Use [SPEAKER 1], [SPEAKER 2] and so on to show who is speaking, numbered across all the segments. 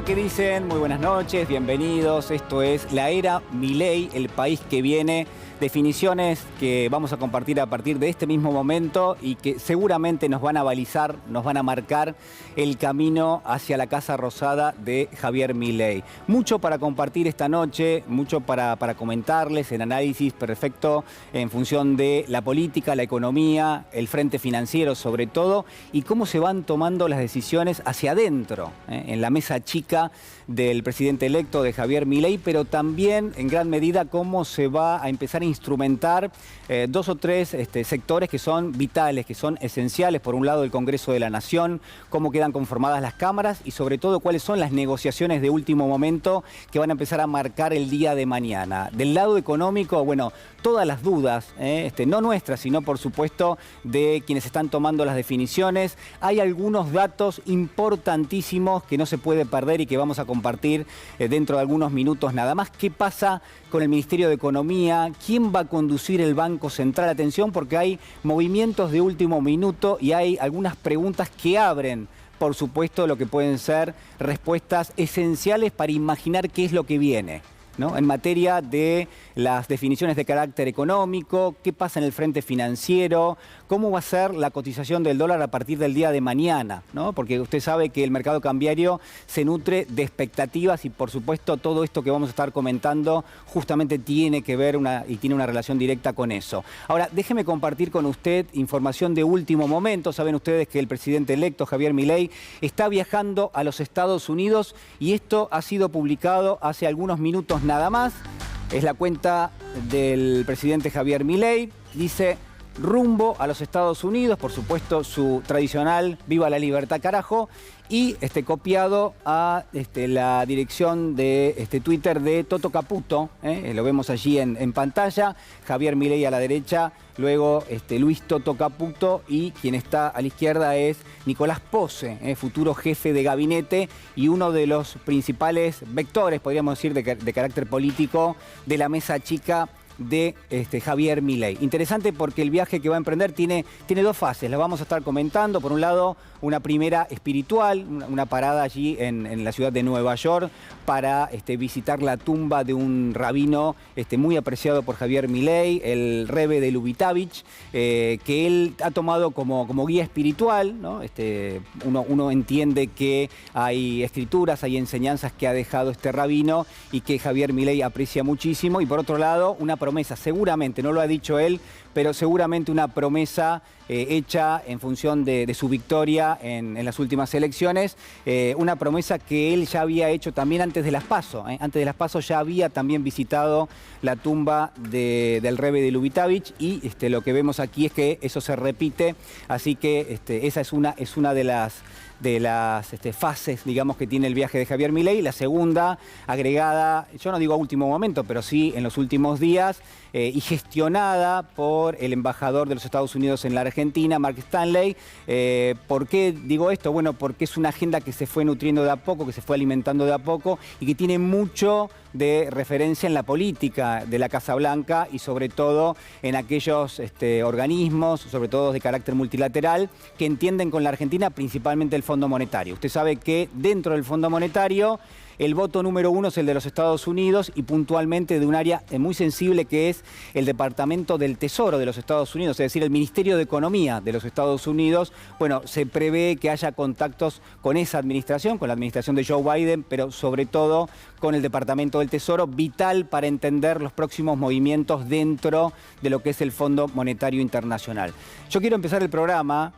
[SPEAKER 1] Hola, ¿qué dicen? Muy buenas noches, bienvenidos. Esto es La Era Milei, el país que viene. Definiciones que vamos a compartir a partir de este mismo momento y que seguramente nos van a balizar, nos van a marcar el camino hacia la Casa Rosada de Javier Milei. Mucho para compartir esta noche, mucho para comentarles, el análisis perfecto en función de la política, la economía, el frente financiero sobre todo, y cómo se van tomando las decisiones hacia adentro, en la mesa chica del presidente electo de Javier Milei, pero también en gran medida cómo se va a empezar a instrumentar dos o tres sectores que son vitales, que son esenciales. Por un lado, el Congreso de la Nación, cómo quedan conformadas las cámaras y sobre todo cuáles son las negociaciones de último momento que van a empezar a marcar el día de mañana. Del lado económico, bueno, todas las dudas, no nuestras, sino por supuesto de quienes están tomando las definiciones. Hay algunos datos importantísimos que no se puede perder y que vamos a compartir dentro de algunos minutos nada más. ¿Qué pasa con el Ministerio de Economía? ¿Quién va a conducir el Banco Central? Atención, porque hay movimientos de último minuto y hay algunas preguntas que abren, por supuesto, lo que pueden ser respuestas esenciales para imaginar qué es lo que viene, ¿no? En materia de las definiciones de carácter económico, qué pasa en el frente financiero, cómo va a ser la cotización del dólar a partir del día de mañana, ¿no? Porque usted sabe que el mercado cambiario se nutre de expectativas y por supuesto todo esto que vamos a estar comentando justamente tiene que ver y tiene una relación directa con eso. Ahora, déjeme compartir con usted información de último momento. Saben ustedes que el presidente electo, Javier Milei, está viajando a los Estados Unidos y esto ha sido publicado hace algunos minutos nada más. Es la cuenta del presidente Javier Milei. Dice: rumbo a los Estados Unidos, por supuesto su tradicional "Viva la libertad, carajo", y copiado a la dirección de Twitter de Toto Caputo, lo vemos allí en pantalla, Javier Milei a la derecha, luego Luis Toto Caputo, y quien está a la izquierda es Nicolás Posse, futuro jefe de gabinete y uno de los principales vectores, podríamos decir, de carácter político de la mesa chica de Javier Milei. Interesante porque el viaje que va a emprender tiene dos fases, las vamos a estar comentando. Por un lado, una primera espiritual, una parada allí en la ciudad de Nueva York para visitar la tumba de un rabino muy apreciado por Javier Milei, el Rebbe de Lubitavich, que él ha tomado como guía espiritual, ¿no? Uno entiende que hay escrituras, hay enseñanzas que ha dejado este rabino y que Javier Milei aprecia muchísimo. Y por otro lado, una promesa, seguramente, no lo ha dicho él, pero seguramente una promesa hecha en función de su victoria en las últimas elecciones, una promesa que él ya había hecho también antes de las PASO. Antes de las PASO ya había también visitado la tumba del Rebbe de Lubitavich y lo que vemos aquí es que eso se repite, así que esa es una de las fases, digamos, que tiene el viaje de Javier Milei. La segunda, agregada, yo no digo a último momento, pero sí en los últimos días, y gestionada por el embajador de los Estados Unidos en la Argentina, Mark Stanley. ¿Por qué digo esto? Bueno, porque es una agenda que se fue nutriendo de a poco, que se fue alimentando de a poco y que tiene mucho de referencia en la política de la Casa Blanca y sobre todo en aquellos organismos, sobre todo de carácter multilateral, que entienden con la Argentina principalmente el Fondo Monetario. Usted sabe que dentro del Fondo Monetario el voto número uno es el de los Estados Unidos y puntualmente de un área muy sensible que es el Departamento del Tesoro de los Estados Unidos, es decir, el Ministerio de Economía de los Estados Unidos. Bueno, se prevé que haya contactos con esa administración, con la administración de Joe Biden, pero sobre todo con el Departamento del Tesoro, vital para entender los próximos movimientos dentro de lo que es el Fondo Monetario Internacional. Yo quiero empezar el programa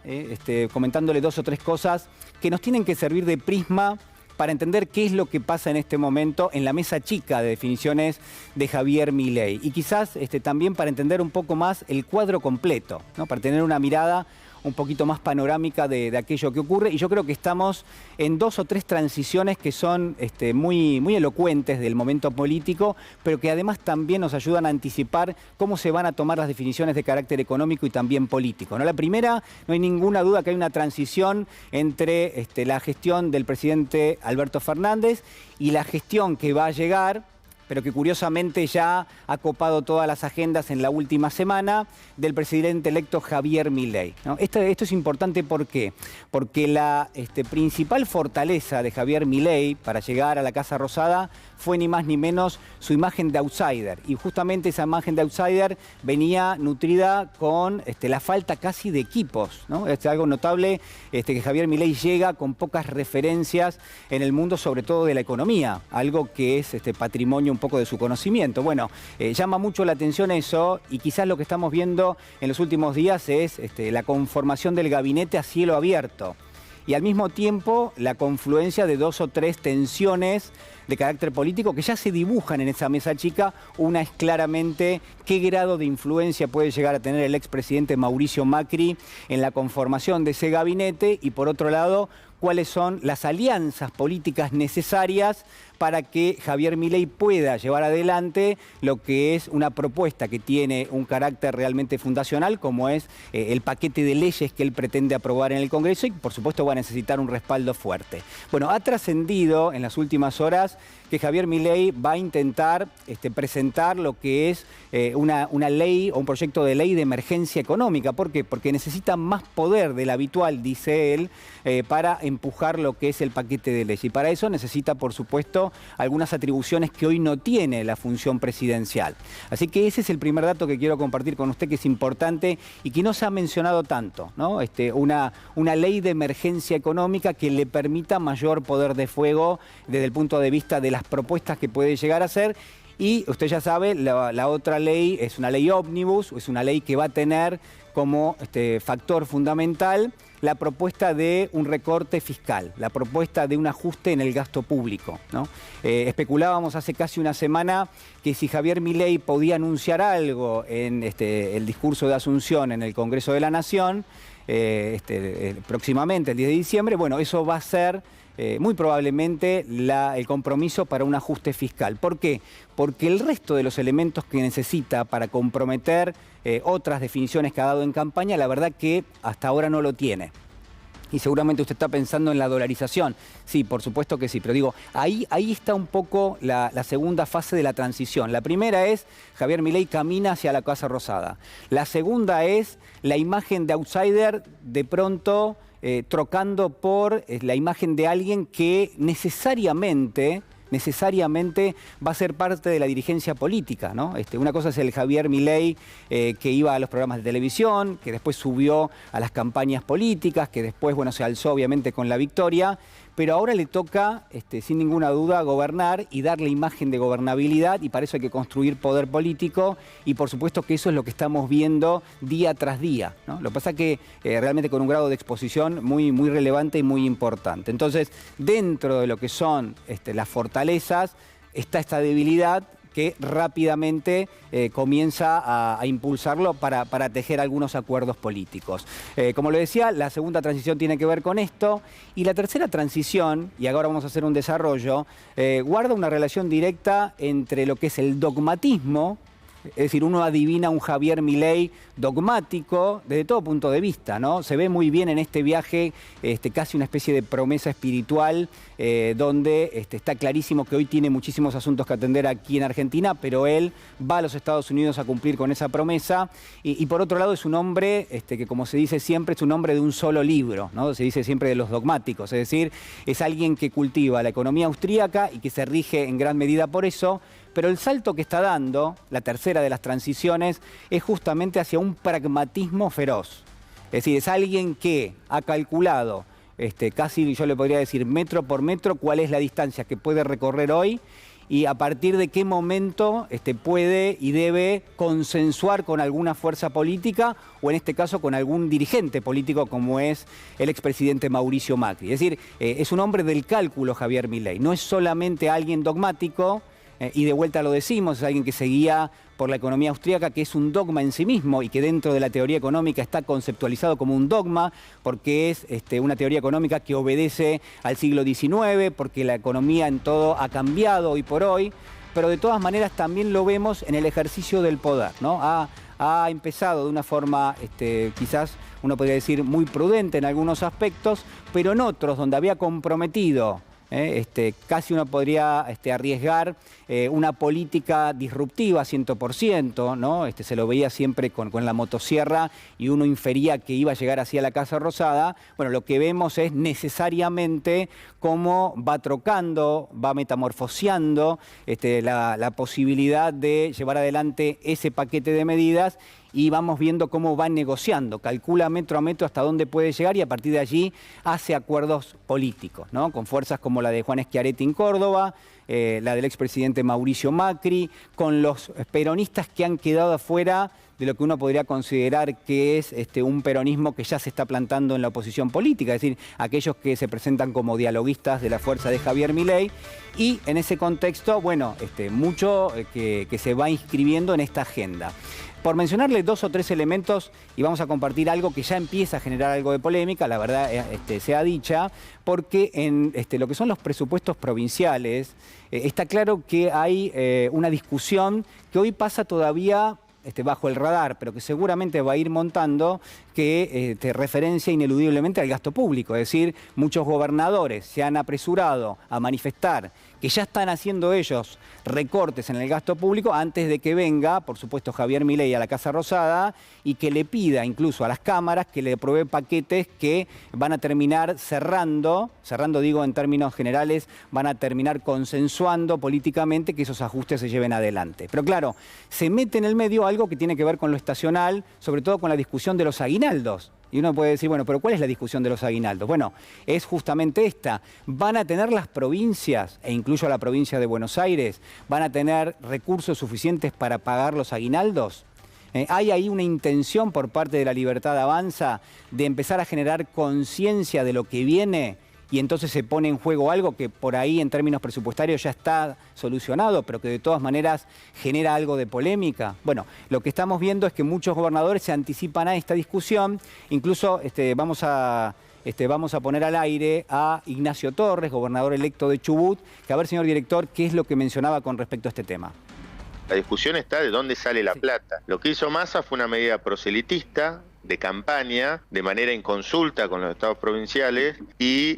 [SPEAKER 1] comentándole dos o tres cosas que nos tienen que servir de prisma para entender qué es lo que pasa en este momento en la mesa chica de definiciones de Javier Milei. Y quizás también para entender un poco más el cuadro completo, ¿no? Para tener una mirada un poquito más panorámica de aquello que ocurre. Y yo creo que estamos en dos o tres transiciones que son muy elocuentes del momento político, pero que además también nos ayudan a anticipar cómo se van a tomar las definiciones de carácter económico y también político, ¿no? La primera, no hay ninguna duda que hay una transición entre la gestión del presidente Alberto Fernández y la gestión que va a llegar, pero que curiosamente ya ha copado todas las agendas en la última semana, del presidente electo Javier Milei, ¿no? Esto es importante, ¿por qué? Porque la principal fortaleza de Javier Milei para llegar a la Casa Rosada fue ni más ni menos su imagen de outsider. Y justamente esa imagen de outsider venía nutrida con la falta casi de equipos, ¿no? Es algo notable que Javier Milei llega con pocas referencias en el mundo, sobre todo de la economía, algo que es patrimonio un poco de su conocimiento. Bueno, llama mucho la atención eso, y quizás lo que estamos viendo en los últimos días es la conformación del gabinete a cielo abierto. Y al mismo tiempo la confluencia de 2 o 3 tensiones de carácter político que ya se dibujan en esa mesa chica. Una es claramente qué grado de influencia puede llegar a tener el expresidente Mauricio Macri en la conformación de ese gabinete, y por otro lado, cuáles son las alianzas políticas necesarias para que Javier Milei pueda llevar adelante lo que es una propuesta que tiene un carácter realmente fundacional, como es el paquete de leyes que él pretende aprobar en el Congreso, y por supuesto va a necesitar un respaldo fuerte. Bueno, ha trascendido en las últimas horas que Javier Milei va a intentar presentar lo que es una ley o un proyecto de ley de emergencia económica. ¿Por qué? Porque necesita más poder del habitual, dice él, para empujar lo que es el paquete de leyes. Y para eso necesita, por supuesto, algunas atribuciones que hoy no tiene la función presidencial. Así que ese es el primer dato que quiero compartir con usted, que es importante y que no se ha mencionado tanto, ¿no? Una ley de emergencia económica que le permita mayor poder de fuego desde el punto de vista de las propuestas que puede llegar a hacer. Y usted ya sabe, la otra ley es una ley ómnibus, es una ley que va a tener como factor fundamental la propuesta de un recorte fiscal, la propuesta de un ajuste en el gasto público, ¿no? Especulábamos hace casi una semana que si Javier Milei podía anunciar algo en el discurso de Asunción en el Congreso de la Nación, próximamente, el 10 de diciembre, bueno, eso va a ser muy probablemente el compromiso para un ajuste fiscal. ¿Por qué? Porque el resto de los elementos que necesita para comprometer otras definiciones que ha dado en campaña, la verdad que hasta ahora no lo tiene. Y seguramente usted está pensando en la dolarización. Sí, por supuesto que sí, pero digo, ahí está un poco la segunda fase de la transición. La primera es Javier Milei camina hacia la Casa Rosada. La segunda es la imagen de outsider de pronto trocando por la imagen de alguien que necesariamente va a ser parte de la dirigencia política, ¿no? Una cosa es el Javier Milei que iba a los programas de televisión, que después subió a las campañas políticas, que después, bueno, se alzó obviamente con la victoria, pero ahora le toca, sin ninguna duda, gobernar y darle imagen de gobernabilidad, y para eso hay que construir poder político, y por supuesto que eso es lo que estamos viendo día tras día, ¿no? Lo que pasa es que realmente con un grado de exposición muy, muy relevante y muy importante. Entonces, dentro de lo que son las fortalezas, está esta debilidad que rápidamente comienza a impulsarlo para tejer algunos acuerdos políticos. Como lo decía, la segunda transición tiene que ver con esto, y la tercera transición, y ahora vamos a hacer un desarrollo, guarda una relación directa entre lo que es el dogmatismo. Es decir, uno adivina un Javier Milei dogmático desde todo punto de vista, ¿no? Se ve muy bien en este viaje casi una especie de promesa espiritual, donde está clarísimo que hoy tiene muchísimos asuntos que atender aquí en Argentina, pero él va a los Estados Unidos a cumplir con esa promesa. Y por otro lado es un hombre que, como se dice siempre, es un hombre de un solo libro, ¿no? Se dice siempre de los dogmáticos, es decir, es alguien que cultiva la economía austríaca y que se rige en gran medida por eso. Pero el salto que está dando, la tercera de las transiciones, es justamente hacia un pragmatismo feroz. Es decir, es alguien que ha calculado, casi yo le podría decir metro por metro, cuál es la distancia que puede recorrer hoy y a partir de qué momento puede y debe consensuar con alguna fuerza política, o en este caso con algún dirigente político como es el expresidente Mauricio Macri. Es decir, es un hombre del cálculo Javier Milei, no es solamente alguien dogmático. Y de vuelta lo decimos, es alguien que se guía por la economía austríaca, que es un dogma en sí mismo y que dentro de la teoría económica está conceptualizado como un dogma, porque es una teoría económica que obedece al siglo XIX, porque la economía en todo ha cambiado hoy por hoy, pero de todas maneras también lo vemos en el ejercicio del poder, ¿no? Ha empezado de una forma quizás uno podría decir muy prudente en algunos aspectos, pero en otros donde había comprometido Casi uno podría arriesgar una política disruptiva 100%, ¿no? Se lo veía siempre con la motosierra y uno infería que iba a llegar así a la Casa Rosada. Bueno, lo que vemos es necesariamente cómo va trocando, va metamorfoseando la posibilidad de llevar adelante ese paquete de medidas, y vamos viendo cómo va negociando, calcula metro a metro hasta dónde puede llegar y a partir de allí hace acuerdos políticos, ¿no? Con fuerzas como la de Juan Schiaretti en Córdoba, la del expresidente Mauricio Macri, con los peronistas que han quedado afuera de lo que uno podría considerar que es un peronismo que ya se está plantando en la oposición política, es decir, aquellos que se presentan como dialoguistas de la fuerza de Javier Milei, y en ese contexto, bueno, mucho que se va inscribiendo en esta agenda. Por mencionarle 2 o 3 elementos, y vamos a compartir algo que ya empieza a generar algo de polémica, la verdad sea dicha, porque en lo que son los presupuestos provinciales, está claro que hay una discusión que hoy pasa todavía bajo el radar, pero que seguramente va a ir montando, que referencia ineludiblemente al gasto público. Es decir, muchos gobernadores se han apresurado a manifestar que ya están haciendo ellos recortes en el gasto público antes de que venga, por supuesto, Javier Milei a la Casa Rosada y que le pida incluso a las cámaras que le apruebe paquetes que van a terminar cerrando digo en términos generales, van a terminar consensuando políticamente que esos ajustes se lleven adelante. Pero claro, se mete en el medio algo que tiene que ver con lo estacional, sobre todo con la discusión de los aguinaldos. Y uno puede decir, bueno, pero ¿cuál es la discusión de los aguinaldos? Bueno, es justamente esta. ¿Van a tener las provincias, e incluyo a la provincia de Buenos Aires, van a tener recursos suficientes para pagar los aguinaldos? ¿Hay ahí una intención por parte de La Libertad Avanza de empezar a generar conciencia de lo que viene? Y entonces se pone en juego algo que por ahí en términos presupuestarios ya está solucionado, pero que de todas maneras genera algo de polémica. Bueno, lo que estamos viendo es que muchos gobernadores se anticipan a esta discusión. Incluso vamos a poner al aire a Ignacio Torres, gobernador electo de Chubut, que a ver, señor director, qué es lo que mencionaba con respecto a este tema.
[SPEAKER 2] La discusión está de dónde sale la plata. Lo que hizo Massa fue una medida proselitista, de campaña, de manera inconsulta con los estados provinciales y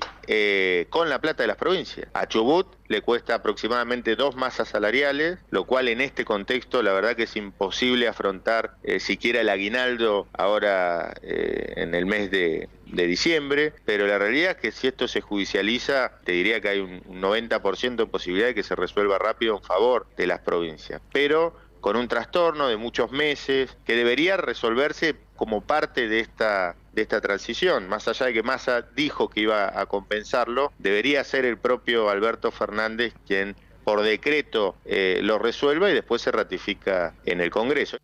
[SPEAKER 2] con la plata de las provincias. A Chubut le cuesta aproximadamente 2 masas salariales, lo cual en este contexto la verdad que es imposible afrontar siquiera el aguinaldo ahora en el mes de diciembre, pero la realidad es que si esto se judicializa, te diría que hay un 90% de posibilidad de que se resuelva rápido en favor de las provincias, pero con un trastorno de muchos meses que debería resolverse como parte de esta transición. Más allá de que Massa dijo que iba a compensarlo, debería ser el propio Alberto Fernández quien por decreto lo resuelva y después se ratifica en el Congreso.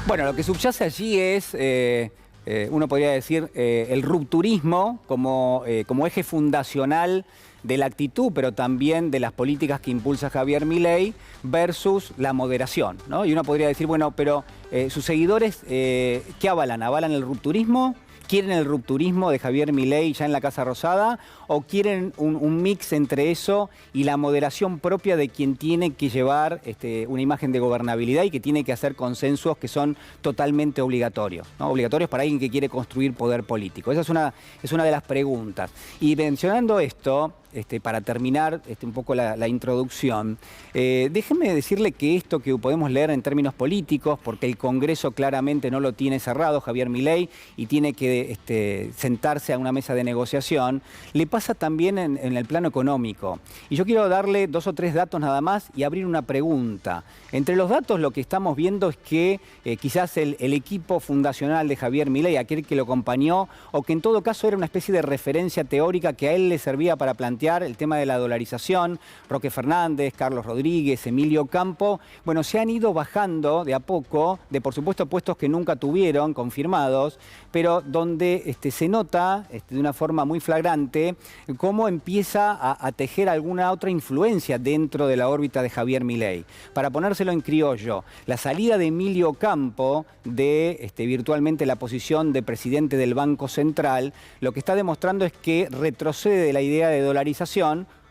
[SPEAKER 1] Bueno, lo que subyace allí es, uno podría decir, el rupturismo como eje fundacional de la actitud, pero también de las políticas que impulsa Javier Milei versus la moderación, ¿no? Y uno podría decir, bueno, pero sus seguidores, ¿qué avalan? ¿Avalan el rupturismo? ¿Quieren el rupturismo de Javier Milei ya en la Casa Rosada? ¿O quieren un mix entre eso y la moderación propia de quien tiene que llevar una imagen de gobernabilidad y que tiene que hacer consensos que son totalmente obligatorios, ¿no? Obligatorios para alguien que quiere construir poder político? Esa es una de las preguntas. Y mencionando esto, para terminar un poco la introducción, déjenme decirle que esto que podemos leer en términos políticos, porque el Congreso claramente no lo tiene cerrado, Javier Milei, y tiene que sentarse a una mesa de negociación, le pasa también en el plano económico. Y yo quiero darle 2 o 3 datos nada más y abrir una pregunta. Entre los datos lo que estamos viendo es que quizás el equipo fundacional de Javier Milei, aquel que lo acompañó, o que en todo caso era una especie de referencia teórica que a él le servía para plantear el tema de la dolarización, Roque Fernández, Carlos Rodríguez, Emilio Campo, bueno, se han ido bajando de a poco, de por supuesto puestos que nunca tuvieron confirmados, pero donde se nota de una forma muy flagrante cómo empieza a tejer alguna otra influencia dentro de la órbita de Javier Milei. Para ponérselo en criollo, la salida de Emilio Campo de virtualmente la posición de presidente del Banco Central, lo que está demostrando es que retrocede de la idea de dolarización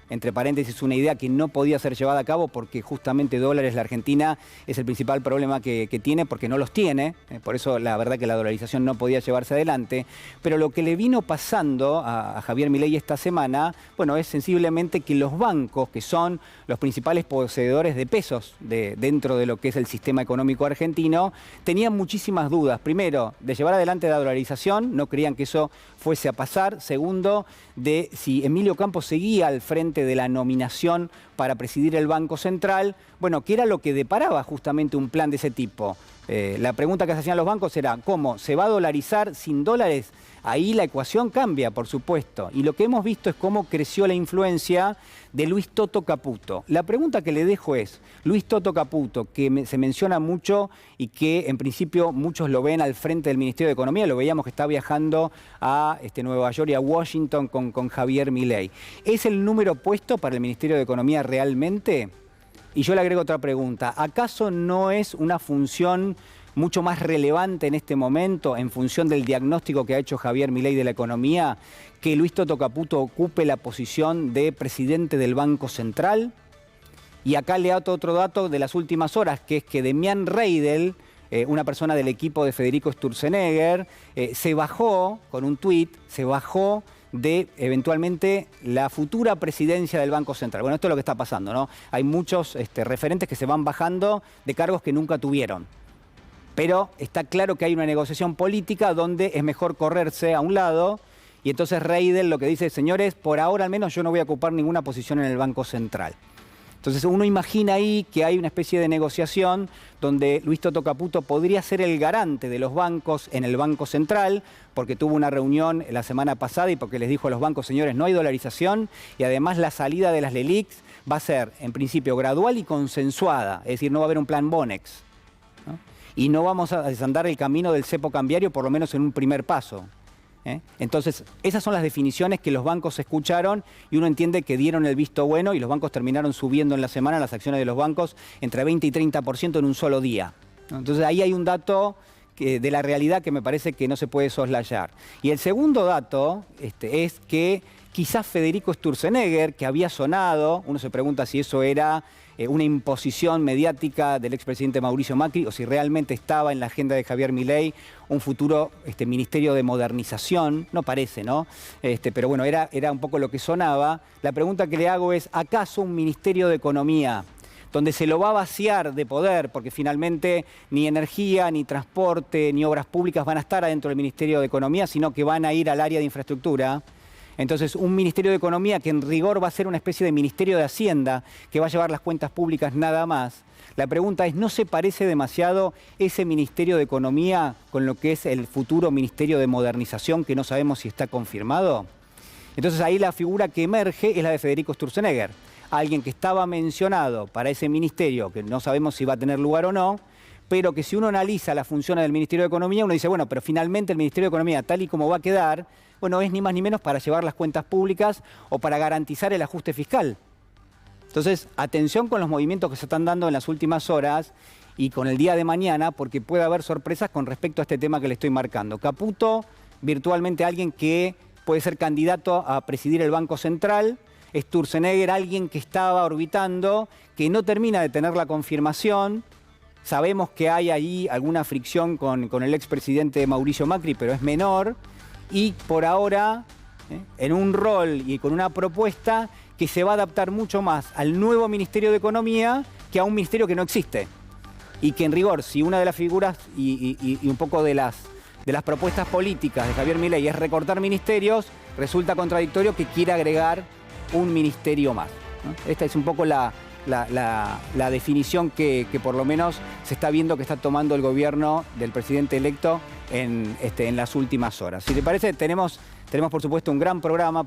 [SPEAKER 1] entre paréntesis, una idea que no podía ser llevada a cabo porque justamente dólares la Argentina es el principal problema que tiene, porque no los tiene, por eso la verdad que la dolarización no podía llevarse adelante. Pero lo que le vino pasando a Javier Milei esta semana, bueno, es sensiblemente que los bancos, que son los principales poseedores de pesos dentro de lo que es el sistema económico argentino, tenían muchísimas dudas. Primero, de llevar adelante la dolarización, no creían que eso fuese a pasar. Segundo, de si Emilio Campos seguía al frente de la nominación para presidir el Banco Central, bueno, ¿qué era lo que deparaba justamente un plan de ese tipo? La pregunta que se hacían los bancos era, ¿cómo? ¿Se va a dolarizar sin dólares? Ahí la ecuación cambia, por supuesto. Y lo que hemos visto es cómo creció la influencia de Luis Toto Caputo. La pregunta que le dejo es, Luis Toto Caputo, que se menciona mucho y que en principio muchos lo ven al frente del Ministerio de Economía, lo veíamos que está viajando a Nueva York y a Washington con Javier Milei. ¿Es el número puesto para el Ministerio de Economía realmente? Y yo le agrego otra pregunta. ¿Acaso no es una función mucho más relevante en este momento, en función del diagnóstico que ha hecho Javier Milei de la economía, que Luis Toto Caputo ocupe la posición de presidente del Banco Central? Y acá le ato otro dato de las últimas horas, que es que Demian Reidel, una persona del equipo de Federico Sturzenegger, se bajó con un tuit, se bajó de eventualmente la futura presidencia del Banco Central. Bueno, esto es lo que está pasando, ¿no? Hay muchos referentes que se van bajando de cargos que nunca tuvieron. Pero está claro que hay una negociación política donde es mejor correrse a un lado, y entonces Reidel lo que dice, señores, por ahora al menos yo no voy a ocupar ninguna posición en el Banco Central. Entonces uno imagina ahí que hay una especie de negociación donde Luis Toto Caputo podría ser el garante de los bancos en el Banco Central, porque tuvo una reunión la semana pasada y porque les dijo a los bancos, señores, no hay dolarización, y además la salida de las LELIQs va a ser en principio gradual y consensuada, es decir, no va a haber un plan Bonex, ¿no? Y no vamos a desandar el camino del cepo cambiario, por lo menos en un primer paso. Entonces, esas son las definiciones que los bancos escucharon y uno entiende que dieron el visto bueno y los bancos terminaron subiendo en la semana las acciones de los bancos entre 20 y 30% en un solo día. Entonces, ahí hay un dato de la realidad que me parece que no se puede soslayar. Y el segundo dato es que quizás Federico Sturzenegger, que había sonado, uno se pregunta si eso era una imposición mediática del expresidente Mauricio Macri o si realmente estaba en la agenda de Javier Milei un futuro ministerio de modernización, no parece, ¿no? Pero bueno, era un poco lo que sonaba. La pregunta que le hago es, ¿acaso un ministerio de Economía donde se lo va a vaciar de poder, porque finalmente ni energía, ni transporte, ni obras públicas van a estar adentro del Ministerio de Economía, sino que van a ir al área de infraestructura? Entonces, un Ministerio de Economía que en rigor va a ser una especie de Ministerio de Hacienda, que va a llevar las cuentas públicas nada más. La pregunta es, ¿no se parece demasiado ese Ministerio de Economía con lo que es el futuro Ministerio de Modernización, que no sabemos si está confirmado? Entonces, ahí la figura que emerge es la de Federico Sturzenegger, alguien que estaba mencionado para ese ministerio, que no sabemos si va a tener lugar o no, pero que si uno analiza las funciones del Ministerio de Economía, uno dice, bueno, pero finalmente el Ministerio de Economía, tal y como va a quedar, bueno, es ni más ni menos para llevar las cuentas públicas o para garantizar el ajuste fiscal. Entonces, atención con los movimientos que se están dando en las últimas horas y con el día de mañana, porque puede haber sorpresas con respecto a este tema que le estoy marcando. Caputo, virtualmente alguien que puede ser candidato a presidir el Banco Central. Sturzenegger, alguien que estaba orbitando, que no termina de tener la confirmación. Sabemos que hay allí alguna fricción con el expresidente Mauricio Macri, pero es menor. Y por ahora, en un rol y con una propuesta que se va a adaptar mucho más al nuevo Ministerio de Economía que a un ministerio que no existe. Y que en rigor, si una de las figuras y un poco de las propuestas políticas de Javier Milei es recortar ministerios, resulta contradictorio que quiera agregar un ministerio más, ¿no? Esta es un poco la definición que por lo menos se está viendo que está tomando el gobierno del presidente electo en las últimas horas. Si te parece, tenemos por supuesto un gran programa.